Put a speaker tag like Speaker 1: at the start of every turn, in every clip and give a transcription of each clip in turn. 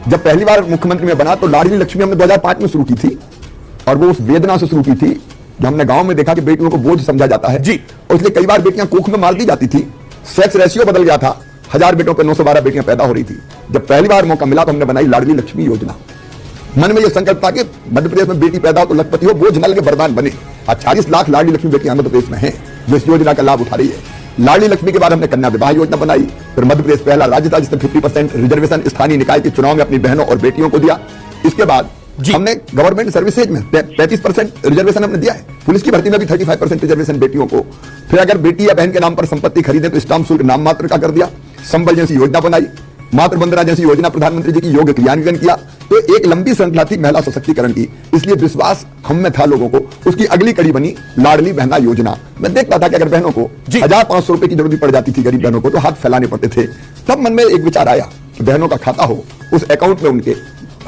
Speaker 1: जब पहली बार मुख्यमंत्री में बना तो लाडली लक्ष्मी हमने 2005 में शुरू की थी और वो उस वेदना से शुरू की थी कि हमने गांव में देखा कि बेटियों को बोझ समझा जाता है जी, और इसलिए कई बार बेटियां कोख में मार दी जाती थी। सेक्स रेशियो बदल गया था, 1000 बेटों पर 912 बेटियां पैदा हो रही थी। जब पहली बार मौका मिला तो हमने बनाई लाडली लक्ष्मी योजना। मन में यह संकल्प था कि मध्य प्रदेश में बेटी पैदा हो तो लखपति हो, बोझ न लगे, वरदान बने। आज 40 लाख लाडली लक्ष्मी बेटियां मध्य प्रदेश में हैं जो इस योजना का लाभ उठा रही है। लाडली लक्ष्मी के बाद हमने कन्या विवाह योजना बनाई, फिर मध्य प्रदेश पहला राज्य था जिसने 50% रिजर्वेशन स्थानीय निकाय के चुनाव में अपनी बहनों और बेटियों को दिया। इसके बाद हमने गवर्नमेंट सर्विसेज में 35% रिजर्वेशन हमने दिया है। पुलिस की भर्ती में भी 35% रिजर्वेशन बेटियों को। फिर अगर बेटी या बहन के नाम पर संपत्ति खरीदे तो स्टाम्प शुल्क नाम मात्र का कर दिया। संबल जैसी योजना बनाई, मातृ वंदना जैसी योजना प्रधानमंत्री जी की योग्य क्रियान्वयन किया। तो एक लंबी श्रृंखला थी महिला सशक्तिकरण की, इसलिए विश्वास हम में था लोगों को। उसकी अगली कड़ी बनी लाडली बहना योजना। मैं देखता था कि अगर बहनों को 1500 रुपए की जरूरत पड़ जाती थी, गरीब बहनों को, तो हाथ फैलाने पड़ते थे। तब मन में एक विचार आया कि बहनों का खाता हो, उस अकाउंट में उनके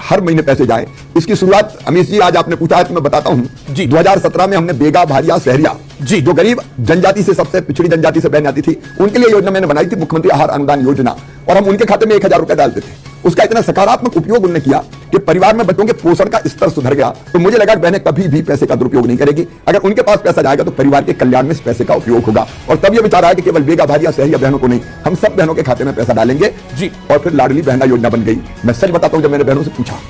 Speaker 1: हर महीने पैसे जाएं। इसकी शुरुआत अमीश जी आज आपने पूछा है तो मैं बताता हूं। 2017 में हमने बेगा, भारिया, सहरिया जी, जो गरीब जनजाति से, सबसे पिछड़ी जनजाति से बहन आती थी, उनके लिए योजना मैंने बनाई थी, मुख्यमंत्री आहार अनुदान योजना। और हम उनके खाते में 1000 रुपए डालते थे। उसका इतना सकारात्मक उपयोग उन्होंने किया कि परिवार में बच्चों के पोषण का स्तर सुधर गया। तो मुझे लगा कि बहनें कभी भी पैसे का दुरुपयोग नहीं करेगी। अगर उनके पास पैसा जाएगा तो परिवार के कल्याण में इस पैसे का उपयोग होगा। और तब यह विचार आया कि केवल बेगा, भारिया, सहरिया बहनों को नहीं, हम सब बहनों के खाते में पैसा डालेंगे जी। और फिर लाडली बहना योजना बन गई। मैं सच बताता हूं, जब मैंने बहनों से पूछा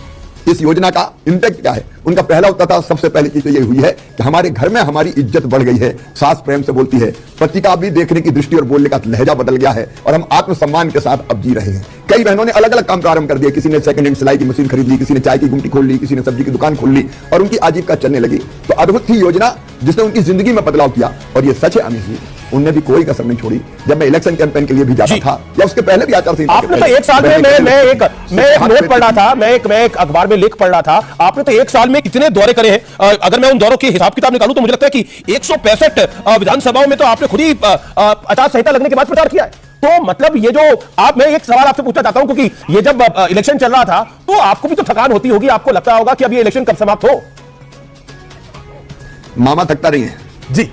Speaker 1: इस योजना का इंपैक्ट क्या है, उनका पहला उत्तर था, सबसे पहली चीज तो ये हुई है कि हमारे घर में हमारी इज्जत बढ़ गई है, सास प्रेम से बोलती है, पति का भी देखने की दृष्टि और बोलने का लहजा बदल गया है, और हम आत्मसम्मान के साथ अब जी रहे हैं। कई बहनों ने अलग अलग काम प्रारंभ कर दिए। किसी ने सेकंड हैंड सिलाई की मशीन खरीद ली, किसी ने चाय की गुमटी खोल ली, किसी ने सब्जी की दुकान खोल ली, और उनकी आजीविका चलने लगी। तो अद्भुत थी योजना जिसने उनकी जिंदगी में बदलाव किया। और ये सच है अमीश जी, उनने भी कोई कसर नहीं छोड़ी। जब मैं इलेक्शन कैंपेन के लिए भी जाता था या उसके पहले भी आचार संहिता,
Speaker 2: आपने तो एक साल में मैं एक नोट पढ़ रहा था, मैं एक अखबार में लेख पढ़ रहा था, आपने तो एक साल में कितने दौरे करे हैं। अगर मैं उन दौरों की हिसाब किताब निकालूं तो मुझे लगता है कि 165 विधानसभाओं में तो आपने खुद ही आचार संहिता लगने के बाद प्रचार किया है। तो मतलब ये जो मैं एक सवाल आपसे पूछना चाहता हूं, क्योंकि ये जब इलेक्शन चल रहा था तो आपको भी तो थकान होती होगी, आपको लगता होगा कि अब ये इलेक्शन कब समाप्त हो।
Speaker 1: मामा थकता नहीं है
Speaker 2: जी,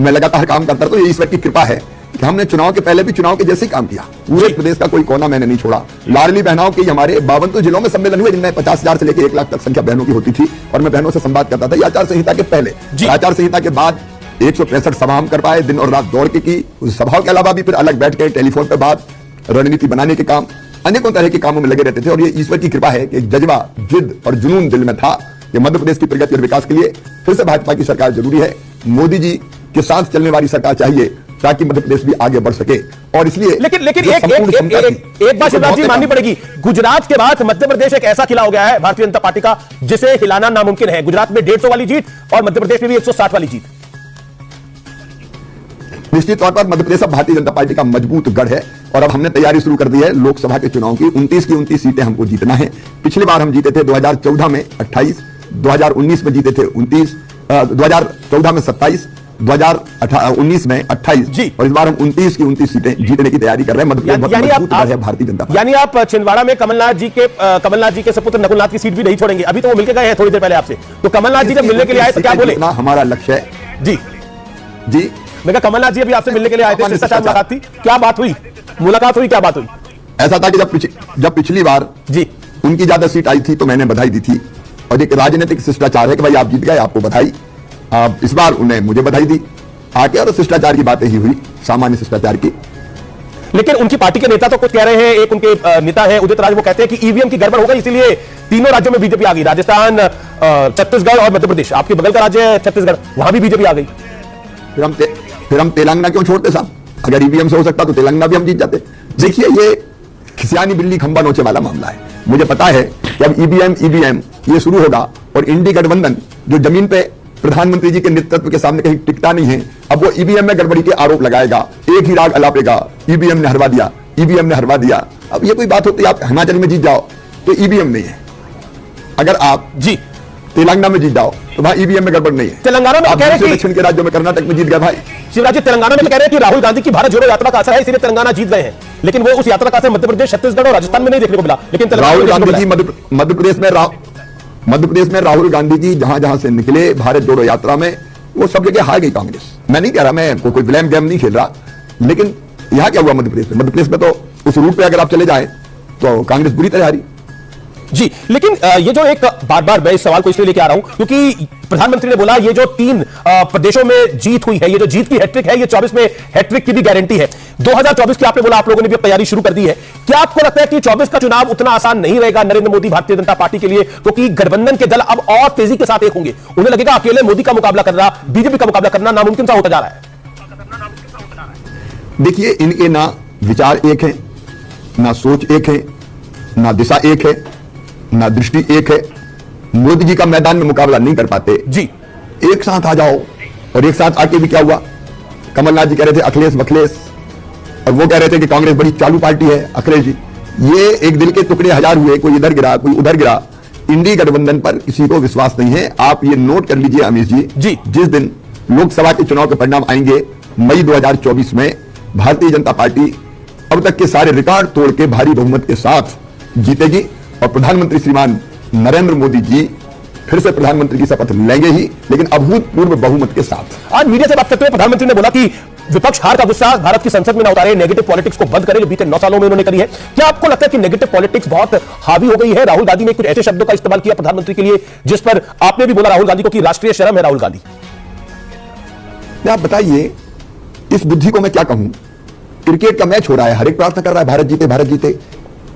Speaker 1: मैं लगातार काम करता हूं। तो ये ईश्वर की कृपा है कि हमने चुनाव के पहले भी चुनाव के जैसे ही काम किया। पूरे प्रदेश का कोई कोना मैंने नहीं छोड़ा। लाडली बहनाओं के हमारे 52 जिलों में सम्मेलन हुए, जिनमें 50,000 से लेकर 1 लाख तक संख्या बहनों की होती थी, और मैं बहनों से संवाद करता था। ये आचार संहिता के पहले। आचार संहिता के बाद 165 सभा हम कर पाए, दिन और रात दौड़ के की। उस सभाओं के अलावा भी फिर अलग बैठ के टेलीफोन पर बात, रणनीति बनाने के काम, अनेकों तरह के कामों में लगे रहते थे। और ये ईश्वर की कृपा है कि एक जज्बा, जिद और जुनून दिल में था कि मध्य प्रदेश की प्रगति और विकास के लिए फिर से भाजपा की सरकार जरूरी है। मोदी जी के साथ चलने वाली सरकार चाहिए ताकि मध्य प्रदेश भी आगे बढ़ सके। और इसलिए
Speaker 2: लेकिन एक बात शिवराज जी माननी पड़ेगी, गुजरात के बाद मध्य प्रदेश एक ऐसा किला हो गया है भारतीय जनता पार्टी का जिसे हिलाना नामुमकिन है। गुजरात में 150 वाली जीत और मध्य प्रदेश में भी 160 वाली जीत।
Speaker 1: निश्चित तौर पर मध्य प्रदेश अब भारतीय जनता पार्टी का मजबूत गढ़ है। और अब हमने तैयारी शुरू कर दी है लोकसभा के चुनाव की। 29 की 29 सीटें हमको जीतना है। पिछली बार हम जीते थे 2014 में 28, 2019 में जीते थे 29, 2014 में 27, 2019 में 28 जी, और इस बार हम 29 की 29 सीटें जीतने की तैयारी कर रहे हैं। मध्य प्रदेश भारतीय जनता पार्टी।
Speaker 2: यानी आप छिंदवाड़ा में कमलनाथ जी के सपुत्र नकुलनाथ की सीट भी नहीं छोड़ेंगे। अभी तो वो मिलकर गए हैं थोड़ी देर पहले आपसे, तो कमलनाथ जी जब मिलने के लिए आए तो क्या बोले?
Speaker 1: हमारा लक्ष्य है जी। जी,
Speaker 2: मैं कहा कमलनाथ जी अभी आपसे मिलने के लिए आए थे, मुलाकात थी, क्या बात हुई? मुलाकात हुई, क्या बात हुई?
Speaker 1: ऐसा था कि जब पिछली बार जी उनकी ज्यादा सीट आई थी तो मैंने बधाई दी थी, और एक राजनीतिक शिष्टाचार है कि भाई आप जीत गए, आपको बधाई। इस बार उन्हें मुझे बधाई दी आके, और शिष्टाचार की बातें ही हुई, सामान्य शिष्टाचार की।
Speaker 2: लेकिन उनकी पार्टी के नेता तो कुछ कह रहे हैं। एक उनके नेता है उदित राज, वो कहते हैं कि ईवीएम की गड़बड़ हो गई, इसीलिए तीनों राज्यों में बीजेपी आ गई। राजस्थान, छत्तीसगढ़ और मध्य प्रदेश। आपके बगल का राज्य है छत्तीसगढ़, वहां भी बीजेपी आ गई।
Speaker 1: फिर हम तेलंगाना क्यों छोड़ते साहब? अगर ईवीएम से हो सकता तो तेलंगाना भी हम जीत जाते। देखिए, ये खिसियानी बिल्ली खंबा नोचे वाला मामला है। मुझे पता है कि अब ईवीएम ये शुरू होगा, और इंडी गठबंधन जो जमीन पे प्रधानमंत्री जी के नेतृत्व के सामने कहीं टिकता नहीं है, अब वो ईवीएम में गड़बड़ी के आरोप लगाएगा। एक ही राग अलापेगा, ईवीएम ने हरवा दिया, ईवीएम ने हरवा दिया। अब ये कोई बात होती है? आप हिमाचल में जीत जाओ तो ईवीएम नहीं है, अगर आप जी तेलंगाना में जीत जाओ तो वहां ईवीएम में गड़बड़ नहीं है।
Speaker 2: तेलंगाना में कह रहे हैं
Speaker 1: दक्षिण के राज्यों में, कर्नाटक में जीत गए भाई
Speaker 2: शिवराज जी। तेलंगाना में तो कह रहे हैं कि राहुल गांधी की भारत जोड़ो यात्रा का असर है, इसलिए तेलंगाना जीत गए हैं। लेकिन वो उस यात्रा का असर मध्य प्रदेश, छत्तीसगढ़ और राजस्थान में नहीं देखने को मिला। लेकिन
Speaker 1: राहुल गांधी जी मध्य प्रदेश में राहुल गांधी जी जहां जहां से निकले भारत जोड़ो यात्रा में, वो सब जगह हार गई कांग्रेस। मैं नहीं कह रहा, मैं कोई ब्लेम गेम नहीं खेल रहा, लेकिन यहां क्या हुआ मध्य प्रदेश में? मध्य प्रदेश में तो उस रूट पे अगर आप चले जाए तो कांग्रेस बुरी तरह हारी।
Speaker 2: जी, लेकिन ये जो एक बार बार मैं इस सवाल को इसलिए लेके आ रहा हूं क्योंकि प्रधानमंत्री ने बोला ये जो 3 प्रदेशों में जीत हुई है, ये जो जीत की हैट्रिक है, ये 24 में हैट्रिक की भी गारंटी है। 2024 की आपने बोला आप लोगों ने भी तैयारी शुरू कर दी है। क्या आपको लगता है कि 24 का चुनाव उतना आसान नहीं रहेगा नरेंद्र मोदी भारतीय जनता पार्टी के लिए, क्योंकि गठबंधन के दल अब और तेजी के साथ एक होंगे? उन्हें लगेगा अकेले मोदी का मुकाबला करना, बीजेपी का मुकाबला करना नामुमकिन सा होता जा रहा है।
Speaker 1: देखिए, इनके ना विचार एक है, ना सोच एक है, ना दिशा एक है, ना दृष्टि एक है। मोदी जी का मैदान में मुकाबला नहीं कर पाते
Speaker 2: जी।
Speaker 1: एक साथ आ जाओ, और एक साथ आके भी क्या हुआ? कमलनाथ जी कह रहे थे अखिलेश बखलेश, और वो कह रहे थे कि कांग्रेस बड़ी चालू पार्टी है। अखिलेश जी, ये एक दिल के टुकड़े हजार हुए, कोई इधर गिरा कोई उधर गिरा। इंडी गठबंधन पर किसी को विश्वास नहीं है। आप ये नोट कर लीजिए अमीश जी, जिस दिन लोकसभा के चुनाव के परिणाम आएंगे मई 2024 में, भारतीय जनता पार्टी अब तक के सारे रिकॉर्ड तोड़ के भारी बहुमत के साथ जीतेगी, और प्रधानमंत्री श्रीमान नरेंद्र मोदी जी फिर से प्रधानमंत्री की शपथ लेंगे ही, लेकिन अभूतपूर्व बहुमत के साथ।
Speaker 2: आज मीडिया से बात करते हुए प्रधानमंत्री ने बोला कि विपक्ष हार का गुस्सा भारत की संसद में ना उतारे, नेगेटिव पॉलिटिक्स को बंद करें जो बीते 9 सालों में उन्होंने करी है। क्या आपको लगता है कि नेगेटिव पॉलिटिक्स बहुत हावी हो गई है? राहुल गांधी ने कुछ ऐसे शब्दों का इस्तेमाल किया प्रधानमंत्री के लिए जिस पर आपने भी बोला राहुल गांधी को कि राष्ट्रीय शर्म है राहुल गांधी।
Speaker 1: आप बताइए, इस बुद्धि को मैं क्या कहूं? क्रिकेट का मैच हो रहा है, हर एक प्रार्थना कर रहा है भारत जीते भारत जीते।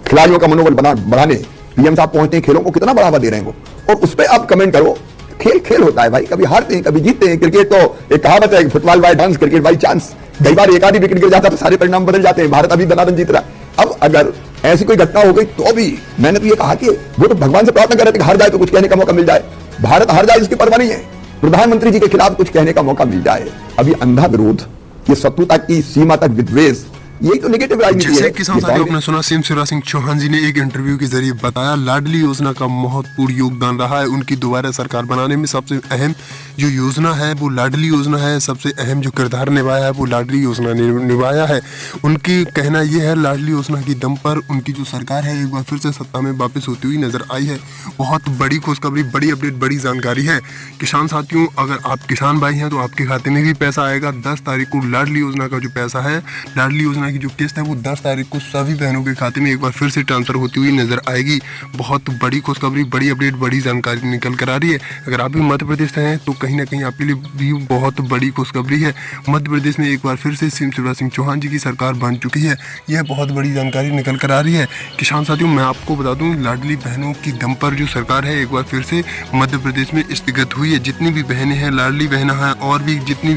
Speaker 1: खिलाड़ियों का मनोबल बढ़ाने पीएम साहब पहुंचते हैं, खेलों को कितना बढ़ावा दे रहे हैं वो, और उस पर आप कमेंट करो। खेल खेल होता है भाई, कभी हारते हैं कभी जीतते हैं। क्रिकेट तो एक कहावत है, football by chance, cricket by chance. कई बार एक आधी विकेट गिर जाता तो सारे परिणाम बदल जाते हैं। भारत अभी दनादन जीत रहा है। अब अगर ऐसी कोई घटना हो गई तो भी मैंने तो ये कहा कि वो तो भगवान से प्रार्थना कर रहे थे कि हार जाए तो कुछ कहने का मौका मिल जाए। भारत हार जाए इसकी परवाह नहीं है, प्रधानमंत्री जी के खिलाफ कुछ कहने का मौका मिल जाए। अभी अंधा विरोध, ये शत्रुता की सीमा तक विद्वेष, यही तो नेगेटिव राजनीति है।
Speaker 3: जैसे किसान साथियों, आपने सुना सीएम शिवराज सिंह चौहान जी ने एक इंटरव्यू के जरिए बताया लाडली योजना का महत्वपूर्ण योगदान रहा है उनकी दोबारा सरकार बनाने में। सबसे अहम जो योजना है वो लाडली योजना है, सबसे अहम जो किरदार निभाया है वो लाडली योजना ने निभाया है। उनकी कहना यह है लाडली योजना की दम पर उनकी जो सरकार है एक बार फिर से सत्ता में वापस होती हुई नजर आई है। बहुत बड़ी खुशखबरी, बड़ी अपडेट, बड़ी जानकारी है किसान साथियों। अगर आप किसान भाई हैं तो आपके खाते में भी पैसा आएगा। 10 तारीख को लाडली योजना का जो पैसा है, लाडली योजना की जो किस्त है वो 10 तारीख को सभी बहनों के खाते में एक बार फिर से ट्रांसफर होती हुई नजर आएगी। बहुत बड़ी खुशखबरी, बड़ी अपडेट, बड़ी जानकारी निकल कर आ रही है। अगर आप भी मध्य प्रदेश से हैं तो कहीं ना कहीं आपके लिए भी बहुत बड़ी खुशखबरी है। मध्य प्रदेश में एक बार फिर से सीएम शिवराज सिंह चौहान जी की सरकार बन चुकी है। यह बहुत बड़ी जानकारी निकल कर आ रही है। किसान साथियों, मैं आपको बता दूं, लाडली बहनों की दम पर जो सरकार है एक बार फिर से मध्य प्रदेश में स्थगित हुई है। जितनी भी बहनें हैं लाडली बहना है, और भी जितनी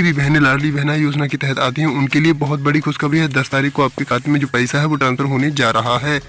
Speaker 3: भी बहनें लाडली बहना योजना के तहत आती हैं उनके लिए बहुत बड़ी खुशखबरी है। 10 तारीख को आपके खाते में जो पैसा है वो ट्रांसफर होने जा रहा है।